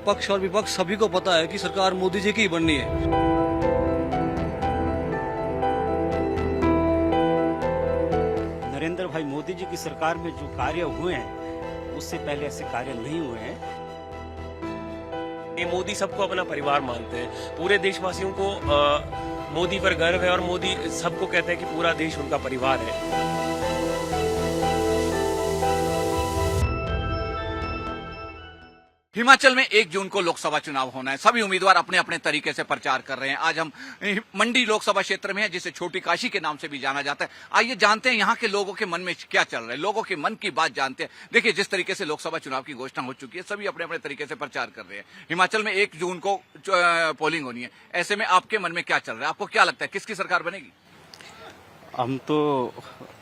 पक्ष और विपक्ष सभी को पता है कि सरकार मोदी जी की ही बननी है। नरेंद्र भाई मोदी जी की सरकार में जो कार्य हुए हैं उससे पहले ऐसे कार्य नहीं हुए हैं। ये मोदी सबको अपना परिवार मानते हैं। पूरे देशवासियों को मोदी पर गर्व है और मोदी सबको कहते हैं कि पूरा देश उनका परिवार है। हिमाचल में 1 जून को लोकसभा चुनाव होना है। सभी उम्मीदवार अपने अपने तरीके से प्रचार कर रहे हैं। आज हम मंडी लोकसभा क्षेत्र में हैं, जिसे छोटी काशी के नाम से भी जाना जाता है। आइए जानते हैं यहाँ के लोगों के मन में क्या चल रहा है, लोगों के मन की बात जानते हैं। देखिए, जिस तरीके से लोकसभा चुनाव की घोषणा हो चुकी है, सभी अपने अपने तरीके से प्रचार कर रहे हैं। हिमाचल में 1 जून को पोलिंग होनी है। ऐसे में आपके मन में क्या चल रहा है? आपको क्या लगता है किसकी सरकार बनेगी? हम तो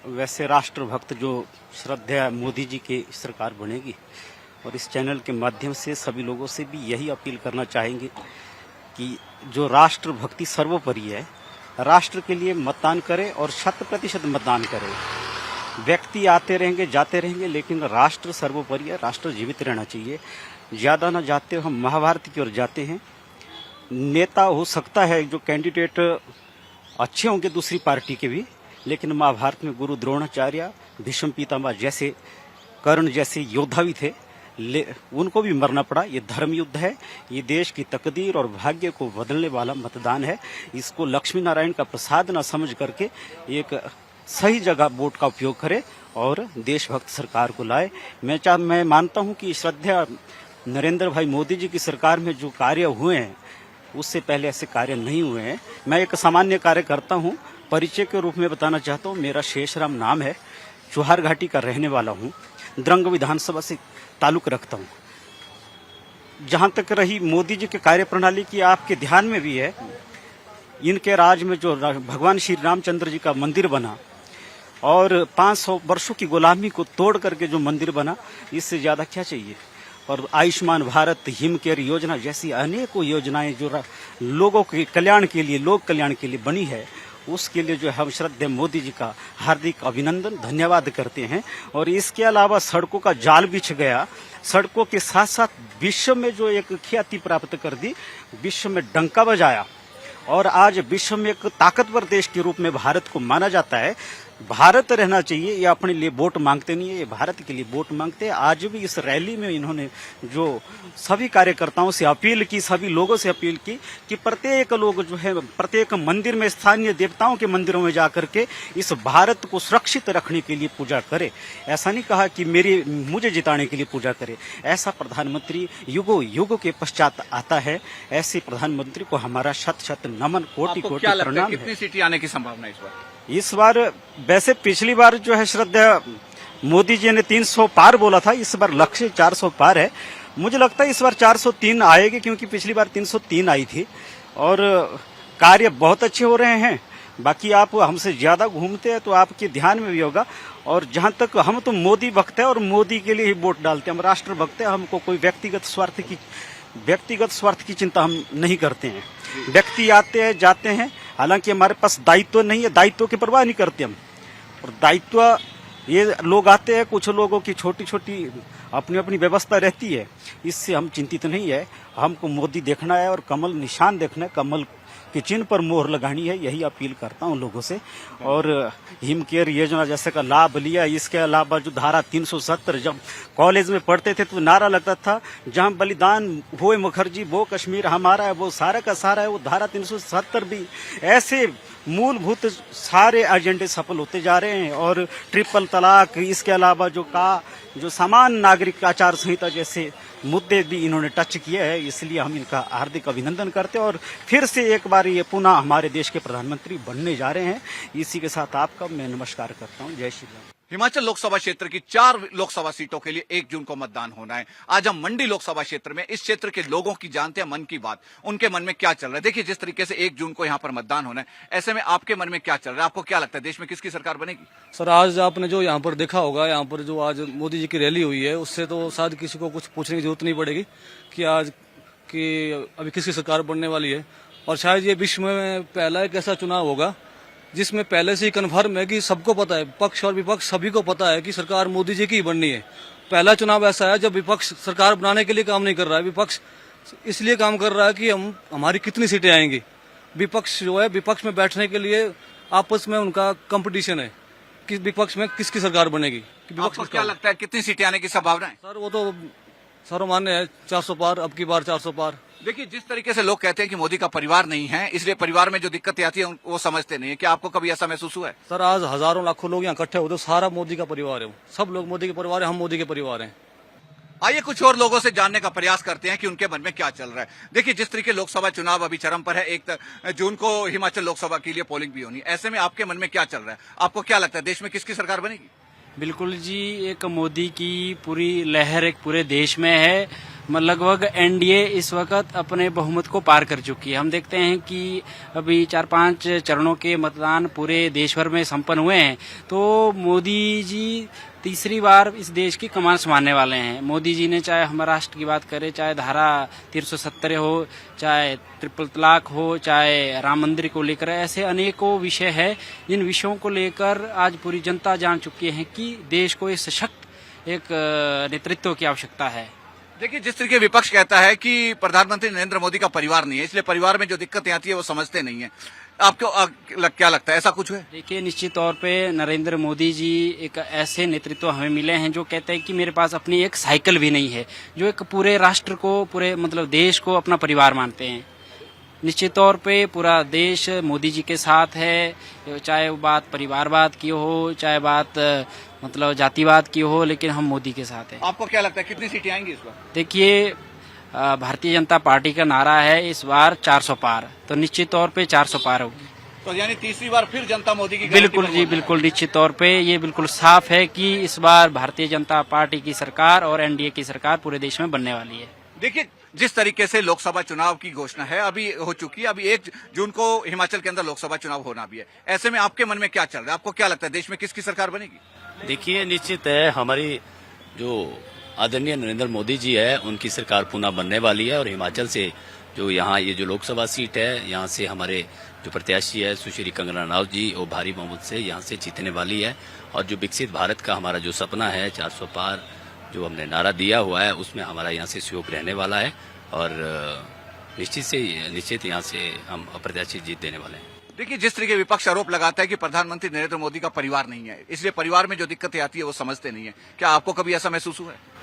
वैसे राष्ट्रभक्त जो श्रद्धा मोदी जी की सरकार बनेगी, और इस चैनल के माध्यम से सभी लोगों से भी यही अपील करना चाहेंगे कि जो राष्ट्रभक्ति सर्वोपरि है, राष्ट्र के लिए मतदान करें और 100% मतदान करें। व्यक्ति आते रहेंगे जाते रहेंगे, लेकिन राष्ट्र सर्वोपरि है, राष्ट्र जीवित रहना चाहिए। ज़्यादा न जाते हो हम महाभारत की ओर जाते हैं। नेता हो सकता है जो कैंडिडेट अच्छे होंगे दूसरी पार्टी के भी, लेकिन महाभारत में गुरु द्रोणाचार्य, भीष्म पितामह जैसे, कर्ण जैसे योद्धा भी थे, उनको भी मरना पड़ा। ये धर्म युद्ध है, ये देश की तकदीर और भाग्य को बदलने वाला मतदान है। इसको लक्ष्मी नारायण का प्रसाद न समझ करके एक सही जगह वोट का उपयोग करें और देशभक्त सरकार को लाए। मैं मानता हूं कि श्रद्धा नरेंद्र भाई मोदी जी की सरकार में जो कार्य हुए हैं उससे पहले ऐसे कार्य नहीं हुए हैं। मैं एक सामान्य कार्यकर्ता हूँ, परिचय के रूप में बताना चाहता हूँ। मेरा शेषराम नाम है, चुहार घाटी का रहने वाला हूँ, द्रंग विधानसभा से ताल्लुक रखता हूँ। जहाँ तक रही मोदी जी के कार्य प्रणाली की, आपके ध्यान में भी है, इनके राज में जो भगवान श्री रामचंद्र जी का मंदिर बना और 500 वर्षों की गुलामी को तोड़ करके जो मंदिर बना, इससे ज्यादा क्या चाहिए। और आयुष्मान भारत, हिम केयर योजना जैसी अनेकों योजनाएं जो लोगों के कल्याण के लिए, लोक कल्याण के लिए बनी है, उसके लिए जो हम श्रद्धेय मोदी जी का हार्दिक अभिनंदन धन्यवाद करते हैं। और इसके अलावा सड़कों का जाल बिछ गया, सड़कों के साथ साथ विश्व में जो एक ख्याति प्राप्त कर दी, विश्व में डंका बजाया और आज विश्व में एक ताकतवर देश के रूप में भारत को माना जाता है। भारत रहना चाहिए, ये अपने लिए वोट मांगते नहीं है, ये भारत के लिए वोट मांगते हैं। आज भी इस रैली में इन्होंने जो सभी कार्यकर्ताओं से अपील की, सभी लोगों से अपील की कि प्रत्येक लोग जो है प्रत्येक मंदिर में, स्थानीय देवताओं के मंदिरों में जाकर के इस भारत को सुरक्षित रखने के लिए पूजा करे। ऐसा नहीं कहा कि मुझे जिताने के लिए पूजा करे। ऐसा प्रधानमंत्री युगों युगों के पश्चात आता है। ऐसे प्रधानमंत्री को हमारा शत शत नमन, कोटि कोटि प्रणाम। कितनी सीटें आने की संभावना इस बार? वैसे पिछली बार जो है श्रद्धा मोदी जी ने 300 पार बोला था, इस बार लक्ष्य 400 पार है। मुझे लगता है इस बार 403 आएगी, क्योंकि पिछली बार 303 आई थी और कार्य बहुत अच्छे हो रहे हैं। बाकी आप हमसे ज्यादा घूमते हैं तो आपके ध्यान में भी होगा। और जहां तक हम तो मोदी भक्त है और मोदी के लिए ही वोट डालते हैं। हम राष्ट्र भक्त है, हमको कोई व्यक्तिगत स्वार्थ की चिंता हम नहीं करते हैं। व्यक्ति आते हैं जाते हैं, हालांकि हमारे पास दायित्व नहीं है, दायित्व की परवाह नहीं करते हम। और दायित्व, ये लोग आते हैं, कुछ लोगों की छोटी छोटी अपनी अपनी व्यवस्था रहती है, इससे हम चिंतित नहीं है। हमको मोदी देखना है और कमल निशान देखना है, कमल के चिन्ह पर मोहर लगानी है, यही अपील करता हूं लोगों से। और हिम केयर योजना जैसे का लाभ लिया। इसके अलावा जो धारा 370, जब कॉलेज में पढ़ते थे तो नारा लगता था, जहां बलिदान हुए मुखर्जी वो कश्मीर हमारा है, वो सारा का सारा है। वो धारा 370 भी, ऐसे मूलभूत सारे एजेंडे सफल होते जा रहे हैं। और ट्रिपल तलाक, इसके अलावा जो समान नागरिक आचार संहिता जैसे मुद्दे भी इन्होंने टच किए हैं। इसलिए हम इनका हार्दिक अभिनंदन करते हैं और फिर से एक बार ये पुनः हमारे देश के प्रधानमंत्री बनने जा रहे हैं। इसी के साथ आपका मैं नमस्कार करता हूँ। जय श्री राम। हिमाचल लोकसभा क्षेत्र की 4 लोकसभा सीटों के लिए 1 जून को मतदान होना है। आज हम मंडी लोकसभा क्षेत्र में इस क्षेत्र के लोगों की जानते हैं मन की बात, उनके मन में क्या चल रहा है। देखिए, जिस तरीके से 1 जून को यहाँ पर मतदान होना है, ऐसे में आपके मन में क्या चल रहा है? आपको क्या लगता है देश में किसकी सरकार बनेगी? सर, आज आपने जो यहाँ पर देखा होगा, यहाँ पर जो आज मोदी जी की रैली हुई है, उससे तो शायद किसी को कुछ पूछने की जरूरत नहीं पड़ेगी कि आज की अभी किसकी सरकार बनने वाली है। और शायद ये विश्व में पहला एक ऐसा चुनाव होगा जिसमें पहले से ही कन्फर्म है कि सबको पता है, पक्ष और विपक्ष सभी को पता है कि सरकार मोदी जी की ही बननी है। पहला चुनाव ऐसा है जब विपक्ष सरकार बनाने के लिए काम नहीं कर रहा है, विपक्ष इसलिए काम कर रहा है कि हमारी कितनी सीटें आएंगी। विपक्ष जो है, विपक्ष में बैठने के लिए आपस में उनका कंपटीशन है कि विपक्ष में किसकी सरकार बनेगी। कि विपक्ष आपको किसका क्या लगता है कितनी सीटें आने की संभावना है? सर वो तो सर्वमान्य है, 400 पार, अब की बार 400 पार। देखिए, जिस तरीके से लोग कहते हैं कि मोदी का परिवार नहीं है, इसलिए परिवार में जो दिक्कतें आती है वो समझते नहीं है। क्या आपको कभी ऐसा महसूस हुआ है? सर आज हजारों लाखों लोग यहाँ इकट्ठे होते, सारा मोदी का परिवार है, सब लोग मोदी के परिवार है, हम मोदी के परिवार हैं। आइए कुछ और लोगों से जानने का प्रयास करते हैं कि उनके मन में क्या चल रहा है। देखिए, जिस तरीके लोकसभा चुनाव अभी चरम पर है, 1 जून को हिमाचल लोकसभा के लिए पोलिंग भी होनी, ऐसे में आपके मन में क्या चल रहा है? आपको क्या लगता है देश में किसकी सरकार बनेगी? बिल्कुल जी, एक मोदी की पूरी लहर एक पूरे देश में है। लगभग एनडीए इस वक्त अपने बहुमत को पार कर चुकी है। हम देखते हैं कि अभी 4-5 चरणों के मतदान पूरे देश भर में संपन्न हुए हैं, तो मोदी जी तीसरी बार इस देश की कमान संभालने वाले हैं। मोदी जी ने चाहे महाराष्ट्र की बात करें, चाहे धारा 370 हो, चाहे ट्रिपल तलाक हो, चाहे राम मंदिर को लेकर, ऐसे अनेकों विषय है जिन विषयों को लेकर आज पूरी जनता जान चुकी है कि देश को एक सशक्त एक नेतृत्व की आवश्यकता है। देखिए, जिस तरीके विपक्ष कहता है कि प्रधानमंत्री नरेंद्र मोदी का परिवार नहीं है, इसलिए परिवार में जो दिक्कतें आती है वो समझते नहीं है, आपको क्या लगता है ऐसा कुछ है? देखिए, निश्चित तौर पे नरेंद्र मोदी जी एक ऐसे नेतृत्व हमें मिले हैं जो कहते हैं कि मेरे पास अपनी एक साइकिल भी नहीं है, जो एक पूरे राष्ट्र को, पूरे देश को अपना परिवार मानते हैं। निश्चित तौर पे पूरा देश मोदी जी के साथ है, चाहे वो बात परिवारवाद की हो, चाहे बात जातिवाद की हो, लेकिन हम मोदी के साथ हैं। आपको क्या लगता है कितनी सीटें आएंगी इस बार? देखिए, भारतीय जनता पार्टी का नारा है इस बार 400 पार, तो निश्चित तौर पे 400 पार होगी। तो यानी तीसरी बार फिर जनता मोदी की बिल्कुल जी, बिल्कुल निश्चित तौर पे ये बिल्कुल साफ है कि इस बार भारतीय जनता पार्टी की सरकार और एनडीए की सरकार पूरे देश में बनने वाली है। देखिए, जिस तरीके से लोकसभा चुनाव की घोषणा है अभी हो चुकी है, अभी 1 जून को हिमाचल के अंदर लोकसभा चुनाव होना भी है, ऐसे में आपके मन में क्या चल रहा है? आपको क्या लगता है देश में किसकी सरकार बनेगी? देखिए, निश्चित है हमारी जो आदरणीय नरेंद्र मोदी जी है उनकी सरकार पुनः बनने वाली है, और हिमाचल से जो यहाँ ये जो लोकसभा सीट है, यहाँ से हमारे जो प्रत्याशी है सुश्री कंगना रनौत जी, वो भारी बहुमत से यहाँ से जीतने वाली है। और जो विकसित भारत का हमारा जो सपना है 400 पार जो हमने नारा दिया हुआ है, उसमें हमारा यहाँ से सहयोग रहने वाला है, और निश्चित यहाँ से हम प्रत्याशी जीत देने वाले हैं। देखिए, जिस तरीके विपक्ष आरोप लगाता है कि प्रधानमंत्री नरेंद्र मोदी का परिवार नहीं है, इसलिए परिवार में जो दिक्कतें आती है वो समझते नहीं है, क्या आपको कभी ऐसा महसूस हुआ है?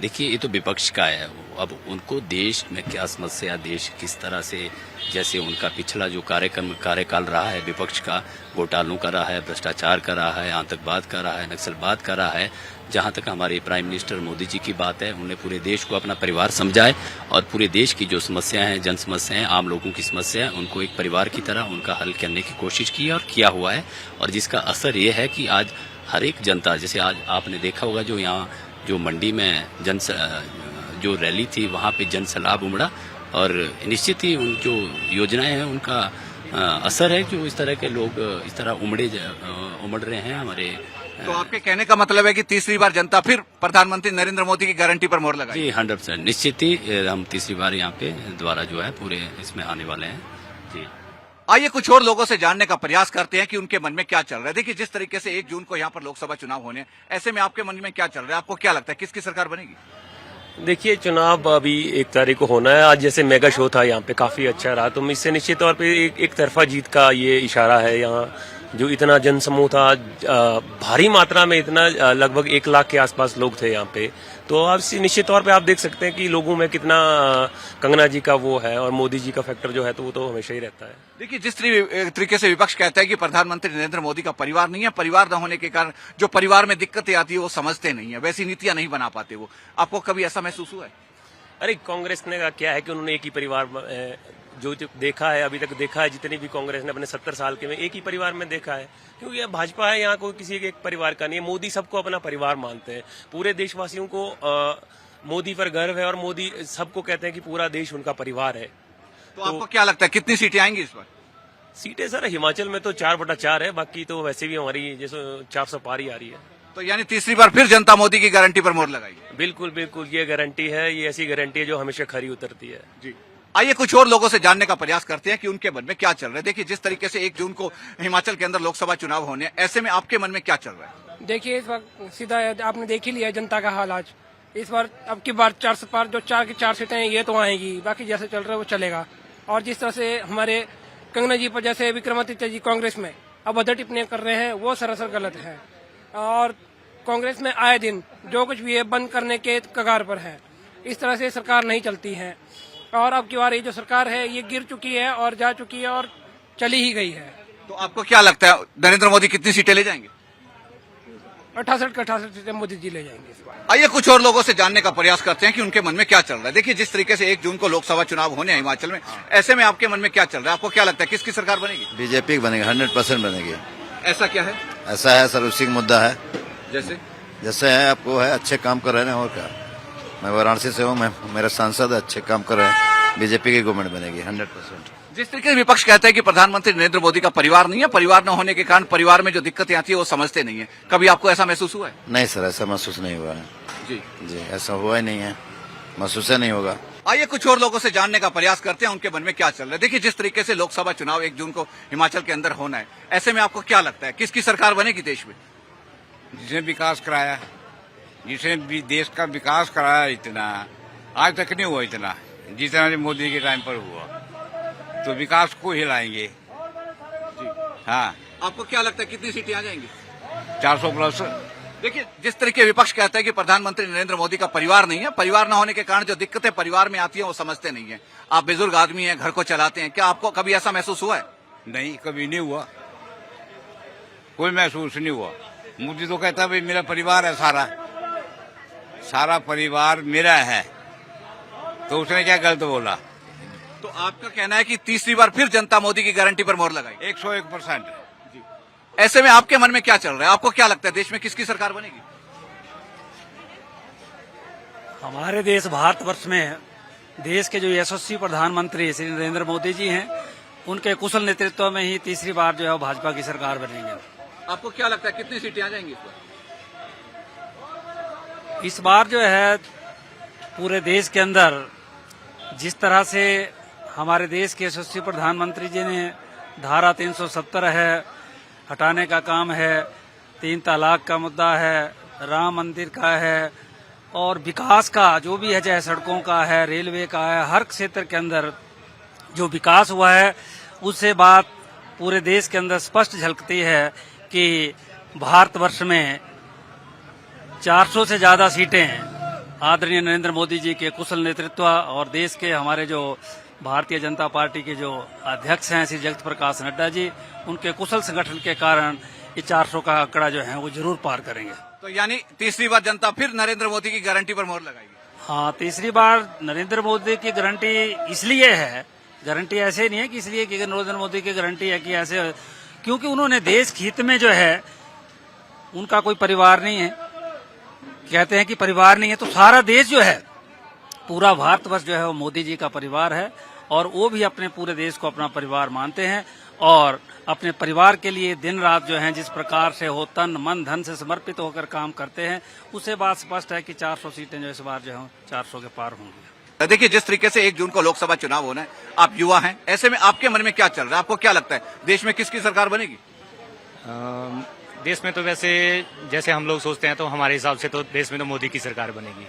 देखिए, ये तो विपक्ष का है, अब उनको देश में क्या समस्या, देश किस तरह से, जैसे उनका पिछला जो कार्यकाल रहा है विपक्ष का, घोटालों का रहा है, भ्रष्टाचार का रहा है, आतंकवाद का रहा है, नक्सलवाद का रहा है। जहाँ तक हमारे प्राइम मिनिस्टर मोदी जी की बात है, उन्होंने पूरे देश को अपना परिवार समझा है, और पूरे देश की जो समस्याएं हैं, जन समस्याएं, आम लोगों की समस्या है, उनको एक परिवार की तरह उनका हल करने की कोशिश की है और किया हुआ है। और जिसका असर ये है कि आज हर एक जनता, जैसे आज आपने देखा होगा जो यहाँ जो मंडी में जो रैली थी, वहाँ पे जन सैलाब उमड़ा, और निश्चित ही उन जो योजनाएं हैं उनका असर है, जो इस तरह के लोग इस तरह उमड़ रहे हैं हमारे। तो आपके कहने का मतलब है कि तीसरी बार जनता फिर प्रधानमंत्री नरेंद्र मोदी की गारंटी पर मोहर लगाएगी? जी 100% निश्चित ही हम तीसरी बार यहाँ पे दोबारा जो है पूरे इसमें आने वाले हैं जी। आइए कुछ और लोगों से जानने का प्रयास करते हैं कि उनके मन में क्या चल रहा है। देखिए, जिस तरीके से 1 जून को यहाँ पर लोकसभा चुनाव होने, ऐसे में आपके मन में क्या चल रहा है? आपको क्या लगता है किसकी सरकार बनेगी? देखिए, चुनाव अभी 1 तारीख को होना है। आज जैसे मेगा शो था यहाँ पे, काफी अच्छा रहा, तो इससे निश्चित तौर पे एक तरफा जीत का ये इशारा है। यहाँ जो इतना जनसमूह था, भारी मात्रा में, इतना लगभग 1 लाख के आसपास लोग थे यहाँ पे, तो अब निश्चित तौर पे आप देख सकते हैं कि लोगों में कितना कंगना जी का वो है, और मोदी जी का फैक्टर जो है तो वो तो हमेशा ही रहता है। देखिए, जिस तरीके से विपक्ष कहता है कि प्रधानमंत्री नरेंद्र मोदी का परिवार नहीं है, परिवार न होने के कारण जो परिवार में दिक्कतें आती है वो समझते नहीं है, वैसी नीतियां नहीं बना पाते वो, आपको कभी ऐसा महसूस हुआ है? अरे, कांग्रेस ने क्या है कि उन्होंने एक ही परिवार जो देखा है, अभी तक देखा है, जितनी भी कांग्रेस ने अपने 70 साल के में एक ही परिवार में देखा है, क्योंकि यह भाजपा है, यहाँ कोई किसी एक परिवार का नहीं है। मोदी सबको अपना परिवार मानते हैं, पूरे देशवासियों को मोदी पर गर्व है, और मोदी सबको कहते हैं कि पूरा देश उनका परिवार है। तो आपको क्या लगता है कितनी सीटें आएंगी इस बार? सीटें सर हिमाचल में तो 4/4 है, बाकी तो वैसे भी हमारी जैसे 400 पार ही आ रही है। तो यानी तीसरी बार फिर जनता मोदी की गारंटी पर मोहर लगाएगी? बिल्कुल बिल्कुल, ये गारंटी है, ये ऐसी गारंटी है जो हमेशा खरी उतरती है जी। आइए कुछ और लोगों से जानने का प्रयास करते हैं कि उनके मन में क्या चल रहा है। देखिए, जिस तरीके से 1 जून को हिमाचल के अंदर लोकसभा चुनाव होने, ऐसे में आपके मन में क्या चल रहा है? देखिए, इस वक्त सीधा आपने देख ही लिया जनता का हाल आज। इस बार अब की बार 4 से पार जो 4 की 4 सीटें हैं ये तो आएंगी, बाकी जैसे चल रहा है वो चलेगा। और जिस तरह से हमारे कंगना जी पर जैसे विक्रमादित्य जी कांग्रेस में अभद्र टिप्पणियां कर रहे हैं वो सरासर गलत है। और कांग्रेस में आए दिन जो कुछ भी है बंद करने के कगार पर है। इस तरह से सरकार नहीं चलती है। और अब की बार ये जो सरकार है ये गिर चुकी है और जा चुकी है और चली ही गई है। तो आपको क्या लगता है नरेंद्र मोदी कितनी सीटें ले जाएंगे? 68 का 68 सीटें मोदी जी ले जाएंगे इस बार। आइए कुछ और लोगों से जानने का प्रयास करते हैं कि उनके मन में क्या चल रहा है। देखिए जिस तरीके से 1 जून को लोकसभा चुनाव होने हैं हिमाचल में, ऐसे में आपके मन में क्या चल रहा है? आपको क्या लगता है किसकी सरकार बनेगी? बीजेपी बनेगी, 100% बनेगी। ऐसा क्या है? ऐसा है सर, उसी का मुद्दा है। जैसे है आपको है, अच्छे काम कर रहे हैं और क्या। मैं वाराणसी से हूँ, मैं मेरे सांसद अच्छे काम कर रहे हैं। बीजेपी की गवर्नमेंट बनेगी 100%। जिस तरीके से विपक्ष कहता है कि प्रधानमंत्री नरेंद्र मोदी का परिवार नहीं है, परिवार न होने के कारण परिवार में जो दिक्कतें आती है वो समझते नहीं है, कभी आपको ऐसा महसूस हुआ है? नहीं सर, ऐसा महसूस नहीं हुआ है जी, ऐसा हुआ ही नहीं है, महसूस नहीं होगा। आइए कुछ और लोगों से जानने का प्रयास करते हैं उनके मन में क्या चल रहा है। देखिए जिस तरीके से लोकसभा चुनाव 1 जून को हिमाचल के अंदर होना है, ऐसे में आपको क्या लगता है किसकी सरकार बनेगी देश में? जिसने विकास कराया, जिसने भी देश का विकास कराया, इतना आज तक नहीं हुआ इतना जितना मोदी के टाइम पर हुआ। तो विकास को हिलाएंगे। हाँ, आपको क्या लगता है कितनी सीटें आ जाएंगी? 400+। देखिए जिस तरीके विपक्ष कहता है कि प्रधानमंत्री नरेंद्र मोदी का परिवार नहीं है, परिवार न होने के कारण जो दिक्कतें परिवार में आती हैं वो समझते नहीं है। आप बुजुर्ग आदमी हैं, घर को चलाते हैं, क्या आपको कभी ऐसा महसूस हुआ है? नहीं, कभी नहीं हुआ, कोई महसूस नहीं हुआ। मोदी तो कहता है भाई मेरा परिवार है, सारा परिवार मेरा है, तो उसने क्या गलत बोला? तो आपका कहना है कि तीसरी बार फिर जनता मोदी की गारंटी पर मोहर लगाएगी? 101%। ऐसे में आपके मन में क्या चल रहा है? आपको क्या लगता है देश में किसकी सरकार बनेगी? हमारे देश भारतवर्ष में देश के जो यशस्वी प्रधानमंत्री श्री नरेंद्र मोदी जी हैं, उनके कुशल नेतृत्व में ही तीसरी बार जो है भाजपा की सरकार बनेगी। आपको क्या लगता है कितनी सीटें आ जाएंगी इस बार जो है पूरे देश के अंदर जिस तरह से हमारे देश के यशस्वी प्रधानमंत्री जी ने धारा 370 है हटाने का काम है, 3 तलाक का मुद्दा है, राम मंदिर का है, और विकास का जो भी है, चाहे सड़कों का है, रेलवे का है, हर क्षेत्र के अंदर जो विकास हुआ है उससे बात पूरे देश के अंदर स्पष्ट झलकती है कि भारतवर्ष में 400 से ज्यादा सीटें आदरणीय नरेंद्र मोदी जी के कुशल नेतृत्व और देश के हमारे जो भारतीय जनता पार्टी के जो अध्यक्ष हैं श्री जगत प्रकाश नड्डा जी, उनके कुशल संगठन के कारण ये 400 का आंकड़ा जो है वो जरूर पार करेंगे। तो यानी तीसरी बार जनता फिर नरेंद्र मोदी की गारंटी पर मोहर लगाएगी? हाँ, तीसरी बार नरेंद्र मोदी की गारंटी इसलिए है, गारंटी ऐसे नहीं है कि इसलिए कि नरेंद्र मोदी की गारंटी है कि ऐसे, क्योंकि उन्होंने देश के हित में जो है, उनका कोई परिवार नहीं है, कहते हैं कि परिवार नहीं है, तो सारा देश जो है, पूरा भारतवर्ष जो है वो मोदी जी का परिवार है और वो भी अपने पूरे देश को अपना परिवार मानते हैं और अपने परिवार के लिए दिन रात जो है जिस प्रकार से हो तन मन धन से समर्पित होकर काम करते हैं, उससे बात स्पष्ट है कि 400 सीटें जो इस बार जो है 400 के पार होंगी। देखिए जिस तरीके से 1 जून को लोकसभा चुनाव होना है, आप युवा हैं, ऐसे में आपके मन में क्या चल रहा है? आपको क्या लगता है देश में किसकी सरकार बनेगी? देश में तो वैसे जैसे हम लोग सोचते हैं तो हमारे हिसाब से तो देश में तो मोदी की सरकार बनेगी,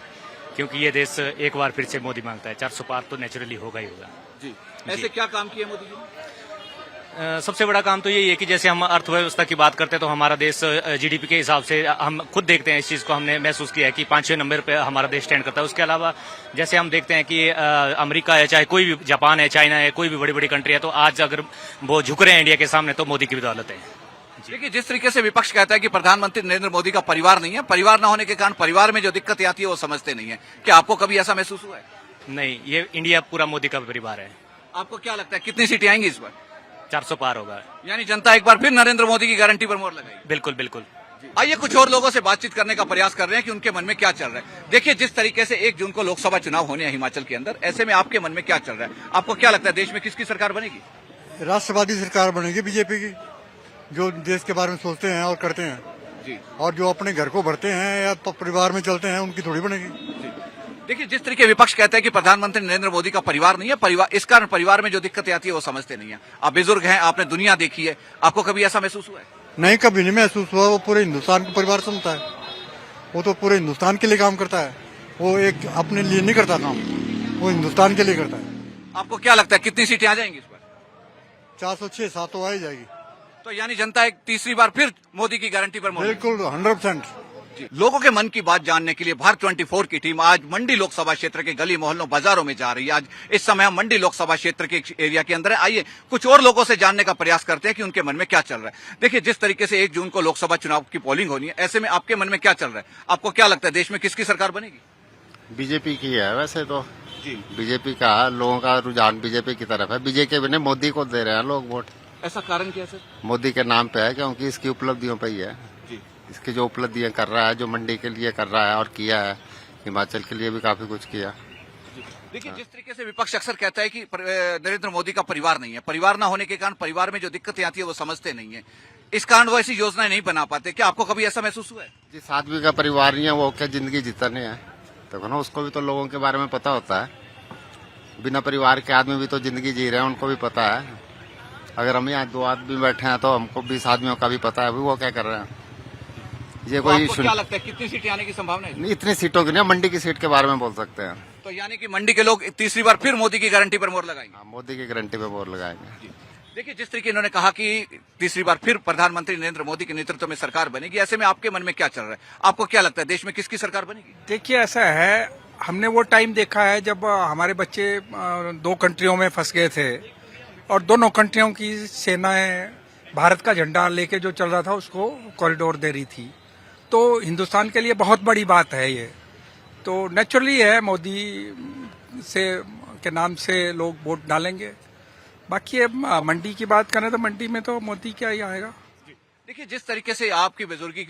क्योंकि ये देश एक बार फिर से मोदी मांगता है। 400 पार तो नेचुरली होगा ही होगा जी। ऐसे क्या काम किए मोदी जी ने? सबसे बड़ा काम तो यही है कि जैसे हम अर्थव्यवस्था की बात करते हैं तो हमारा देश जीडीपी के हिसाब से हम खुद देखते हैं, इस चीज को हमने महसूस किया है कि 5-6 नंबर पे हमारा देश स्टैंड करता है। उसके अलावा जैसे हम देखते हैं कि अमेरिका है, चाहे कोई भी, जापान है, चाइना है, कोई भी बड़ी बड़ी कंट्री है, तो आज अगर वो झुक रहे हैं इंडिया के सामने तो मोदी की बदौलत है। देखिए जिस तरीके से विपक्ष कहता है कि प्रधानमंत्री नरेंद्र मोदी का परिवार नहीं है, परिवार न होने के कारण परिवार में जो दिक्कतें आती है वो समझते नहीं है, क्या आपको कभी ऐसा महसूस हुआ है? नहीं, ये इंडिया पूरा मोदी का परिवार है। आपको क्या लगता है कितनी सीटें आएंगी इस बार? 400 पार होगा, यानी जनता एक बार फिर नरेंद्र मोदी की गारंटी पर मोहर लगाएगी? बिल्कुल बिल्कुल। आइए कुछ और लोगों से बातचीत करने का प्रयास कर रहे हैं कि उनके मन में क्या चल रहा है। देखिए जिस तरीके से 1 जून को लोकसभा चुनाव होने हैं हिमाचल के अंदर, ऐसे में आपके मन में क्या चल रहा है? आपको क्या लगता है देश में किसकी सरकार बनेगी? राष्ट्रवादी सरकार बनेगी, बीजेपी की, जो देश के बारे में सोचते हैं और करते हैं जी, और जो अपने घर को भरते हैं या परिवार में चलते हैं, उनकी थोड़ी बनेगी जी। देखिए जिस तरीके विपक्ष कहता है कि प्रधानमंत्री नरेंद्र मोदी का परिवार नहीं है, परिवार इस कारण परिवार में जो दिक्कतें आती है वो समझते नहीं है। आप बुजुर्ग हैं, आपने दुनिया देखी है, आपको कभी ऐसा महसूस हुआ है? नहीं, कभी नहीं महसूस हुआ। वो पूरे हिंदुस्तान का परिवार समझता है, वो तो पूरे हिंदुस्तान के लिए काम करता है। वो एक अपने लिए नहीं करता काम, वो हिंदुस्तान के लिए करता है। आपको क्या लगता है कितनी सीटें आ जाएंगी इस पर? 406-7 तो आ ही जाएगी। तो यानी जनता एक तीसरी बार फिर मोदी की गारंटी पर मोदी। बिल्कुल 100%। लोगों के मन की बात जानने के लिए भारत 24 की टीम आज मंडी लोकसभा क्षेत्र के गली मोहल्लों बाजारों में जा रही है। आज इस समय हम मंडी लोकसभा क्षेत्र के एरिया के अंदर है। आइए कुछ और लोगों से जानने का प्रयास करते हैं कि उनके मन में क्या चल रहा है। देखिए, जिस तरीके से 1 जून को लोकसभा चुनाव की पोलिंग होनी है, ऐसे में आपके मन में क्या चल रहा है? आपको क्या लगता है देश में किसकी सरकार बनेगी? बीजेपी की है वैसे तो जी। बीजेपी का लोगों का रुझान बीजेपी की तरफ है। बीजेपी ने मोदी को दे रहे हैं लोग वोट। ऐसा कारण क्या है सर? मोदी के नाम पे है, क्योंकि इसकी उपलब्धियों पे ही है जी। इसकी जो उपलब्धियां कर रहा है, जो मंडी के लिए कर रहा है और किया है, हिमाचल के लिए भी काफी कुछ किया। देखिए, जिस तरीके से विपक्ष अक्सर कहता है कि नरेंद्र मोदी का परिवार नहीं है, परिवार न होने के कारण परिवार में जो दिक्कतें आती है वो समझते नहीं है, इस कारण वो ऐसी योजनाएं नहीं बना पाते। क्या आपको कभी ऐसा महसूस हुआ है? जिस आदमी का परिवार नहीं है वो क्या जिंदगी जीतने है? तो ना, उसको भी तो लोगों के बारे में पता होता है। बिना परिवार के आदमी भी तो जिंदगी जी रहे हैं, उनको भी पता है। अगर हम यहाँ 2 आदमी बैठे हैं तो हमको 20 आदमियों का भी पता है अभी वो क्या कर रहे हैं। ये तो कोई आपको क्या लगता है कितनी सीटें आने की संभावना है? इतनी सीटों की नहीं, मंडी की सीट के बारे में बोल सकते हैं। तो यानी कि मंडी के लोग तीसरी बार फिर मोदी की गारंटी पर मोहर लगाएंगे? मोदी की गारंटी पे वोट लगाएंगे। देखिए, जिस तरीके इन्होंने कहा कि तीसरी बार फिर प्रधानमंत्री नरेंद्र मोदी के नेतृत्व में सरकार बनेगी, ऐसे में आपके मन में क्या चल रहा है? आपको क्या लगता है देश में किसकी सरकार बनेगी? देखिए, ऐसा है, हमने वो टाइम देखा है जब हमारे बच्चे 2 कंट्रियों में फंस गए थे और दोनों कंट्रियों की सेनाएं भारत का झंडा लेके जो चल रहा था उसको कॉरिडोर दे रही थी। तो हिंदुस्तान के लिए बहुत बड़ी बात है ये। तो नेचुरली है, मोदी से के नाम से लोग वोट डालेंगे। बाकी अब मंडी की बात करें तो मंडी में तो मोदी क्या ही आएगा। देखिए, जिस तरीके से आपकी बुजुर्गी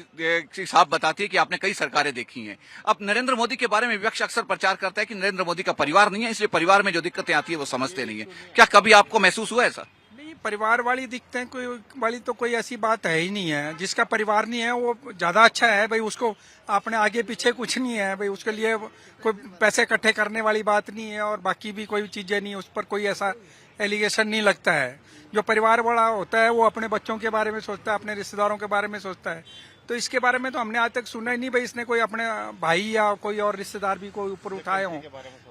की साफ बताती है कि आपने कई सरकारें देखी हैं। अब नरेंद्र मोदी के बारे में विपक्ष अक्सर प्रचार करता है कि नरेंद्र मोदी का परिवार नहीं है, इसलिए परिवार में जो दिक्कतें आती है वो समझते नहीं है। क्या कभी आपको महसूस हुआ ऐसा? नहीं, परिवार वाली दिखते हैं, कोई वाली तो कोई ऐसी बात है ही नहीं है। जिसका परिवार नहीं है वो ज्यादा अच्छा है भाई, उसको अपने आगे पीछे कुछ नहीं है भाई, उसके लिए कोई पैसे इकट्ठे करने वाली बात नहीं है और बाकी भी कोई चीजें नहीं, उस पर कोई ऐसा एलिगेशन नहीं लगता है। जो परिवार वाला होता है वो अपने बच्चों के बारे में सोचता है, अपने रिश्तेदारों के बारे में सोचता है। तो इसके बारे में तो हमने आज तक सुना ही नहीं भाई इसने कोई अपने भाई या कोई और रिश्तेदार भी कोई ऊपर उठाए हों।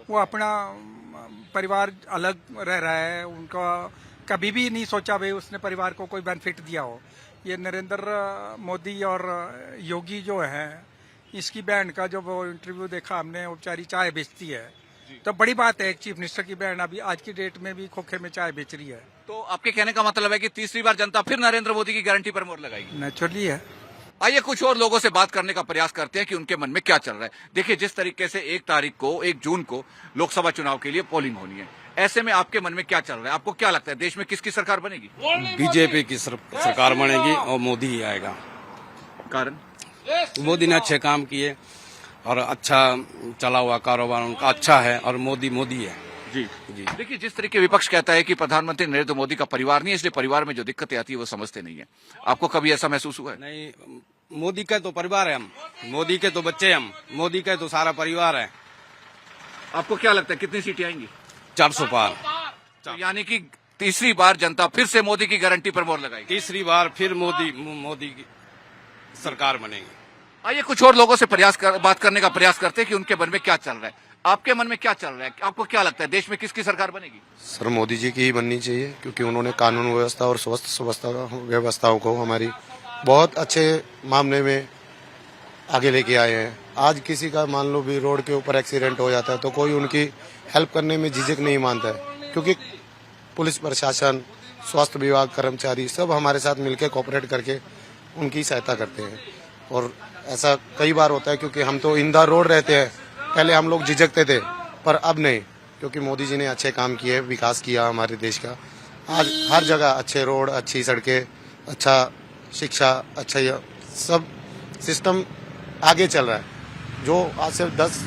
वो अपना परिवार अलग रह रहा है, उनका कभी भी नहीं सोचा भाई उसने परिवार को कोई बेनिफिट दिया हो। ये नरेंद्र मोदी और योगी जो है, इसकी बहन का जो वो इंटरव्यू देखा हमने, वो बेचारी चाय बेचती है। तो बड़ी बात है, एक चीफ मिनिस्टर की बहन अभी आज की डेट में भी खोखे में चाय बेच रही है। तो आपके कहने का मतलब है कि तीसरी बार जनता फिर नरेंद्र मोदी की गारंटी पर मोहर लगाएगी? नेचुरली है। आइए कुछ और लोगों से बात करने का प्रयास करते हैं कि उनके मन में क्या चल रहा है। देखिए, जिस तरीके से 1 जून को लोकसभा चुनाव के लिए पोलिंग होनी है, ऐसे में आपके मन में क्या चल रहा है? आपको क्या लगता है देश में किसकी सरकार बनेगी? बीजेपी की सरकार बनेगी और मोदी ही आएगा। कारण? मोदी ने अच्छे काम किए और अच्छा चला हुआ कारोबार उनका अच्छा है और मोदी है। जी जी। देखिए, जिस तरीके विपक्ष कहता है कि प्रधानमंत्री नरेंद्र मोदी का परिवार नहीं है, इसलिए परिवार में जो दिक्कतें आती है वो समझते नहीं है। आपको कभी ऐसा महसूस हुआ है? नहीं, मोदी का तो परिवार है, हम मोदी के तो बच्चे, हम मोदी का तो सारा परिवार है। आपको क्या लगता है कितनी सीटें आएंगी? 400 पार। तो यानी कि तीसरी बार जनता फिर से मोदी की गारंटी पर मोहर लगाएगी? तीसरी बार फिर मोदी की सरकार बनेगी। आइए कुछ और लोगों से बात करने का प्रयास करते हैं कि उनके मन में क्या चल रहा है। आपके मन में क्या चल रहा है? आपको क्या लगता है देश में किसकी सरकार बनेगी? सर, मोदी जी की ही बननी चाहिए, क्योंकि उन्होंने कानून व्यवस्था और स्वस्थ व्यवस्थाओं को हमारी बहुत अच्छे मामले में आगे लेके आए हैं। आज किसी का मान लो भी रोड के ऊपर एक्सीडेंट हो जाता है तो कोई उनकी हेल्प करने में झिझक नहीं मानता है, क्योंकि पुलिस प्रशासन, स्वास्थ्य विभाग, कर्मचारी सब हमारे साथ मिलकर कोऑपरेट करके उनकी सहायता करते हैं। और ऐसा कई बार होता है, क्योंकि हम तो इन द रोड रहते हैं, पहले हम लोग झिझकते थे पर अब नहीं, क्योंकि मोदी जी ने अच्छे काम किए, विकास किया हमारे देश का। आज हर जगह अच्छे रोड, अच्छी सड़कें, अच्छा शिक्षा, अच्छा सब सिस्टम आगे चल रहा है, जो आज से 10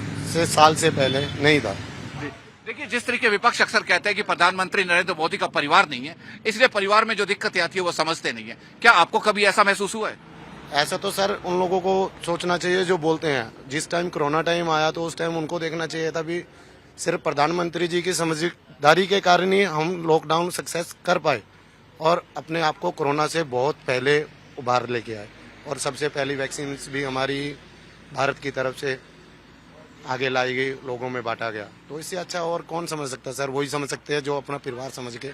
साल से पहले नहीं था। देखिए, जिस तरीके विपक्ष अक्सर कहता है कि प्रधानमंत्री नरेंद्र मोदी का परिवार नहीं है, इसलिए परिवार में जो दिक्कतें आती है वो समझते नहीं है। क्या आपको कभी ऐसा महसूस हुआ है? ऐसा तो सर उन लोगों को सोचना चाहिए जो बोलते हैं। जिस टाइम कोरोना टाइम आया तो उस टाइम उनको देखना चाहिए था भी सिर्फ प्रधानमंत्री जी की समझदारी के कारण ही हम लॉकडाउन सक्सेस कर पाए और अपने आप को कोरोना से बहुत पहले उबार लेके आए। और सबसे पहली वैक्सीन भी हमारी भारत की तरफ से आगे लाई गई, लोगों में बांटा गया। तो इससे अच्छा और कौन समझ सकता है सर? वही समझ सकते हैं जो अपना परिवार समझ के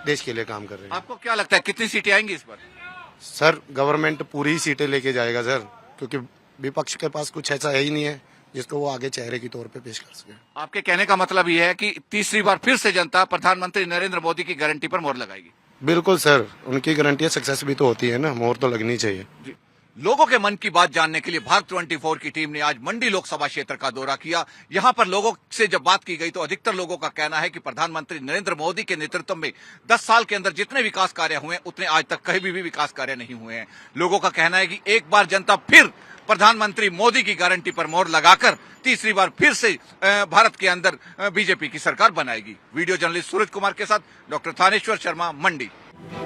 देश के लिए काम कर रहे हैं। आपको क्या लगता है कितनी सीटें आएंगी इस बार? सर गवर्नमेंट पूरी ही सीटें लेके जाएगा सर, क्योंकि विपक्ष के पास कुछ ऐसा है ही नहीं है जिसको वो आगे चेहरे के तौर पे पेश कर सके। आपके कहने का मतलब ये है कि तीसरी बार फिर से जनता प्रधानमंत्री नरेंद्र मोदी की गारंटी पर मोहर लगाएगी? बिल्कुल सर, उनकी गारंटी सक्सेस भी तो होती है ना, मोहर तो लगनी चाहिए। लोगों के मन की बात जानने के लिए भाग 24 की टीम ने आज मंडी लोकसभा क्षेत्र का दौरा किया। यहां पर लोगों से जब बात की गई तो अधिकतर लोगों का कहना है कि प्रधानमंत्री नरेंद्र मोदी के नेतृत्व में 10 साल के अंदर जितने विकास कार्य हुए हैं उतने आज तक कहीं भी विकास कार्य नहीं हुए हैं। लोगों का कहना है कि एक बार जनता फिर प्रधानमंत्री मोदी की गारंटी पर मोहर लगाकर तीसरी बार फिर से भारत के अंदर बीजेपी की सरकार बनाएगी। वीडियो जर्नलिस्ट सूरज कुमार के साथ डॉक्टर थानेश्वर शर्मा, मंडी।